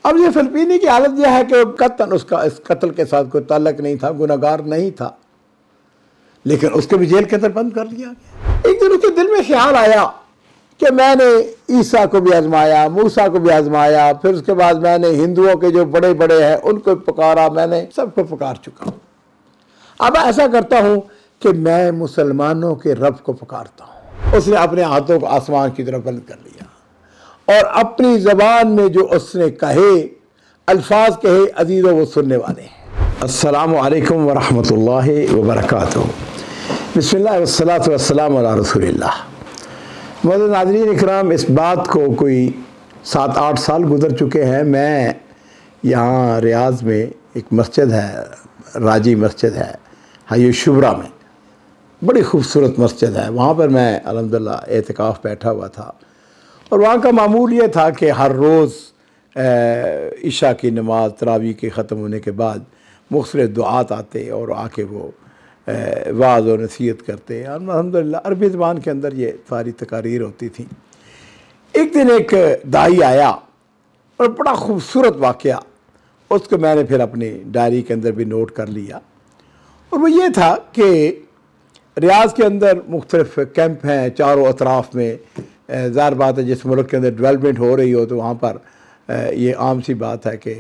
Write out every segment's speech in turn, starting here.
अब ये फिलिपीनी की हालत यह है कि कत्ल उसका इस कत्ल के साथ कोई ताल्लुक नहीं था, गुनहगार नहीं था, लेकिन उसको भी जेल के अंदर बंद कर दिया गया। एक दिन उसके दिल में ख्याल आया कि मैंने ईसा को भी आजमाया, मूसा को भी आजमाया, फिर उसके बाद मैंने हिंदुओं के जो बड़े बड़े हैं उनको पुकारा, मैंने सबको पुकार चुका हूँ। अब ऐसा करता हूँ कि मैं मुसलमानों के रब को पुकारता हूँ। उसने अपने हाथों को आसमान की तरफ बंद कर लिया और अपनी ज़बान में जो उसने कहे अल्फाज कहे, अजीज़ों वो सुनने वाले हैं। अस्सलामु अलैकुम वरहमतुल्लाहि वबरकातुहू। बिस्मिल्लाह वस्सलातु वस्सलामु अला रसूलिल्लाह। मोअज़्ज़िज़ नाज़रीन इकराम, इस बात को कोई 7-8 साल गुज़र चुके हैं। मैं यहाँ रियाज़ में एक मस्जिद है, राजी मस्जिद है, हाई शुबरा में, बड़ी खूबसूरत मस्जिद है। वहाँ पर मैं अल्हम्दुलिल्लाह एतिकाफ़ बैठा हुआ था और वहाँ का मामूल ये था कि हर रोज़ इशा की नमाज तरावी के ख़त्म होने के बाद मुख्तलिफ़ दुआत आते और आके वो वाज़ और नसीहत करते। अल्हम्दुलिल्लाह अरबी ज़बान के अंदर ये सारी तकारीर होती थी। एक दिन एक दाई आया और बड़ा खूबसूरत वाक़या, उसको मैंने फिर अपनी डायरी के अंदर भी नोट कर लिया। और वो ये था कि रियाज़ के अंदर मुख्तलिफ़ कैंप हैं चारों अतराफ़ में। ज़ाहिर बात है जिस मुल्क के अंदर डेवलपमेंट हो रही हो तो वहाँ पर ये आम सी बात है कि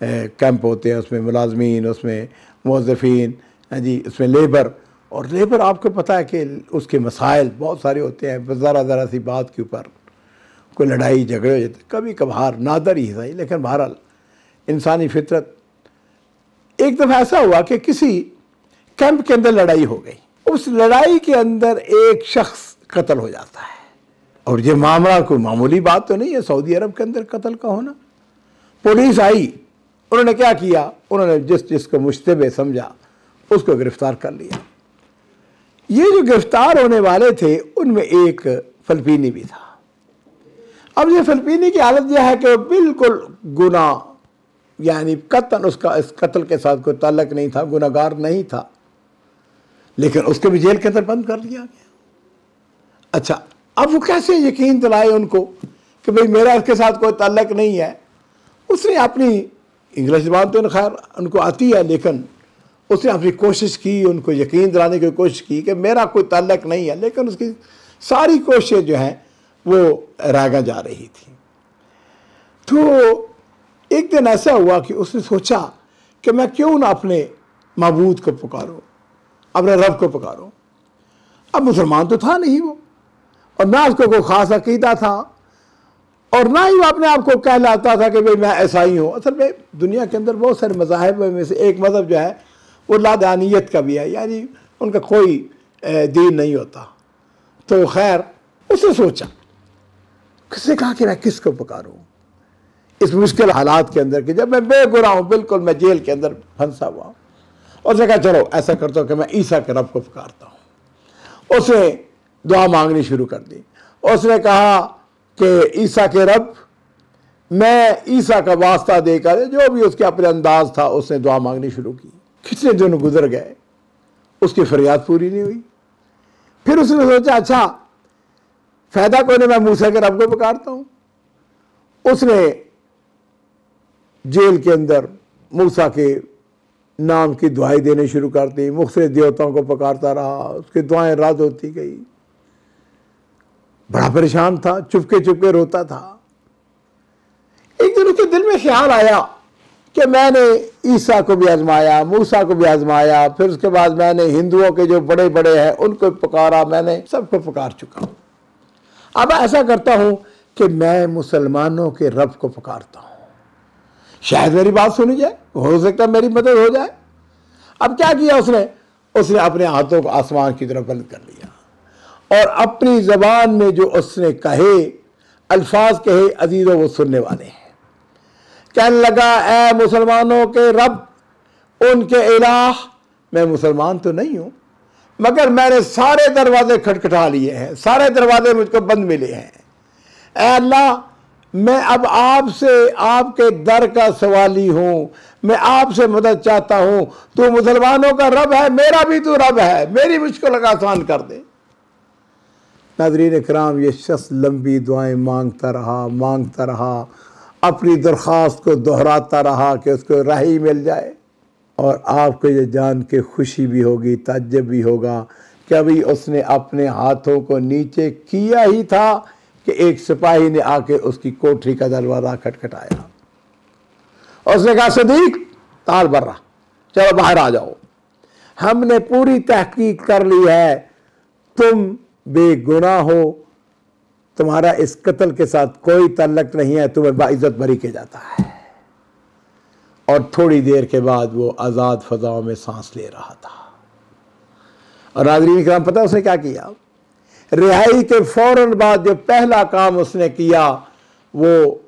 कैंप होते हैं, उसमें मुलाजमीन, उसमें मुवज़्ज़फ़ीन, जी, उसमें लेबर। और लेबर आपको पता है कि उसके मसाइल बहुत सारे होते हैं। ज़रा सी बात के ऊपर कोई लड़ाई झगड़े हो जाते, कभी कभार, नादर ही सही, लेकिन बहरहाल इंसानी फितरत। एक दफ़ा ऐसा हुआ कि किसी कैंप के अंदर लड़ाई हो गई। उस लड़ाई के अंदर एक शख्स कत्ल हो जाता है और ये मामला कोई मामूली बात तो नहीं है सऊदी अरब के अंदर कत्ल का होना। पुलिस आई, उन्होंने क्या किया, उन्होंने जिसको मुश्तबे समझा उसको गिरफ्तार कर लिया। ये जो गिरफ्तार होने वाले थे उनमें एक फिलिपीनी भी था। अब ये फिलिपीनी की हालत यह है कि बिल्कुल गुनाह, यानी कत्ल उसका इस कत्ल के साथ कोई ताल्लुक नहीं था, गुनहगार नहीं था, लेकिन उसको भी जेल के अंदर बंद कर दिया गया। अच्छा, अब वो कैसे यकीन दिलाए उनको कि भाई मेरा इसके साथ कोई ताल्लुक नहीं है। उसने अपनी इंग्लिश ज़बान तो खैर उनको आती है, लेकिन उसने अपनी कोशिश की, उनको यकीन दिलाने की कोशिश की कि मेरा कोई ताल्लुक नहीं है, लेकिन उसकी सारी कोशिशें जो हैं वो रागा जा रही थी। तो एक दिन ऐसा हुआ कि उसने सोचा कि मैं क्यों ना अपने माबूद को पुकारूं, अपने रब को पुकारूं। अब मुसलमान तो था नहीं वो, और ना उसको कोई ख़ास अक़ीदा था, और ना ही वो अपने आप को कहलाता था कि भाई मैं ईसाई हूँ। असल में दुनिया के अंदर बहुत सारे मज़ाहिब में से एक मज़हब जो है वो लादानियत का भी है, यानी उनका कोई दीन नहीं होता। तो खैर उसने सोचा, किसने कहा कि मैं किसको पुकारूँ इस मुश्किल हालात के अंदर, कि जब मैं बेगुनाह हूँ, बिल्कुल मैं जेल के अंदर फंसा हुआ हूँ। उसने कहा चलो ऐसा करता हूँ कि मैं ईसा के रब को पुकारता हूँ। उसने दुआ मांगनी शुरू कर दी। उसने कहा कि ईसा के रब, मैं ईसा का वास्ता देकर, जो भी उसके अपने अंदाज था, उसने दुआ मांगनी शुरू की। कितने दिन गुजर गए, उसकी फरियाद पूरी नहीं हुई। फिर उसने सोचा अच्छा फ़ायदा कोई नहीं, मैं मूसा के रब को पुकारता हूँ। उसने जेल के अंदर मूसा के नाम की दुआएं देने शुरू कर दी, मुख्तलिफ देवताओं को पुकारता रहा, उसकी दुआएं रद्द होती गई। बड़ा परेशान था, चुपके चुपके रोता था। एक दिन उसके दिल में ख्याल आया कि मैंने ईसा को भी आजमाया, मूसा को भी आजमाया, फिर उसके बाद मैंने हिंदुओं के जो बड़े बड़े हैं उनको पुकारा, मैंने सबको पुकार चुका हूँ। अब ऐसा करता हूँ कि मैं मुसलमानों के रब को पुकारता हूँ, शायद मेरी बात सुनी जाए, हो सकता है मेरी मदद हो जाए। अब क्या किया उसने अपने हाथों को आसमान की तरफ बंद कर लिया और अपनी ज़बान में जो उसने कहे अल्फाज कहे, अजीज़ों वो सुनने वाले हैं। कहने लगा, ए मुसलमानों के रब, उनके इलाह, मैं मुसलमान तो नहीं हूँ, मगर मैंने सारे दरवाजे खटखटा लिए हैं, सारे दरवाजे मुझको बंद मिले हैं। ए अल्लाह, मैं अब आपसे, आपके दर का सवाली हूँ, मैं आपसे मदद चाहता हूँ। तू मुसलमानों का रब है, मेरा भी तू रब है, मेरी मुश्किल आसान कर दे। नाज़रीन इकराम, ये शख्स लंबी दुआएं मांगता रहा, अपनी दरख्वास्त को दोहराता रहा कि उसको राही मिल जाए। और आपको ये जान के खुशी भी होगी, ताज्जुब भी होगा कि अभी उसने अपने हाथों को नीचे किया ही था कि एक सिपाही ने आके उसकी कोठरी का दरवाज़ा खटखटाया। उसने कहा, सदीक ताल बर्रा, चलो बाहर आ जाओ, हमने पूरी तहकीक कर ली है, तुम बेगुनाह हो, तुम्हारा इस कत्ल के साथ कोई ताल्लुक नहीं है, तुम्हें बाइज्जत बरी किया जाता है। और थोड़ी देर के बाद वो आज़ाद फ़ज़ाओं में सांस ले रहा था। और नाज़रीन किराम, पता है उसने क्या किया? रिहाई के फ़ौरन बाद जो पहला काम उसने किया वो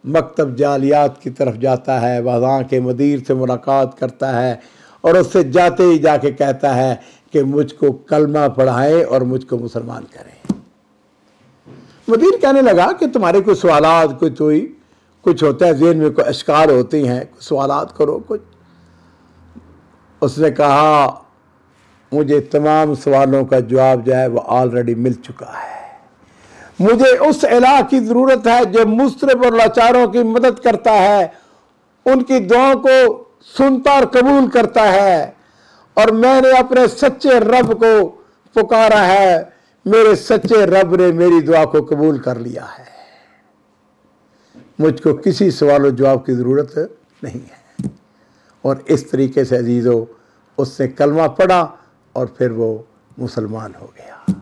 मकतब जालियात की तरफ जाता है, वहाँ के मुदीर से मुलाकात करता है और उससे जाते ही जाके कहता है कि मुझको कलमा पढ़ाएं और मुझको मुसलमान करें। मुदीर कहने लगा कि तुम्हारे कोई सवालात, कुछ होता है ज़हन में, कोई अश्कार होती हैं, कुछ सवालात करो कुछ। उसने कहा, मुझे तमाम सवालों का जवाब जो है वो ऑलरेडी मिल चुका है। मुझे उस इलाह की ज़रूरत है जो मुस्तरब और लाचारों की मदद करता है, उनकी दुआओं को सुनता और कबूल करता है। और मैंने अपने सच्चे रब को पुकारा है, मेरे सच्चे रब ने मेरी दुआ को कबूल कर लिया है। मुझको किसी सवाल जवाब की ज़रूरत नहीं है। और इस तरीके से अजीज़ों उसने कलमा पढ़ा और फिर वो मुसलमान हो गया।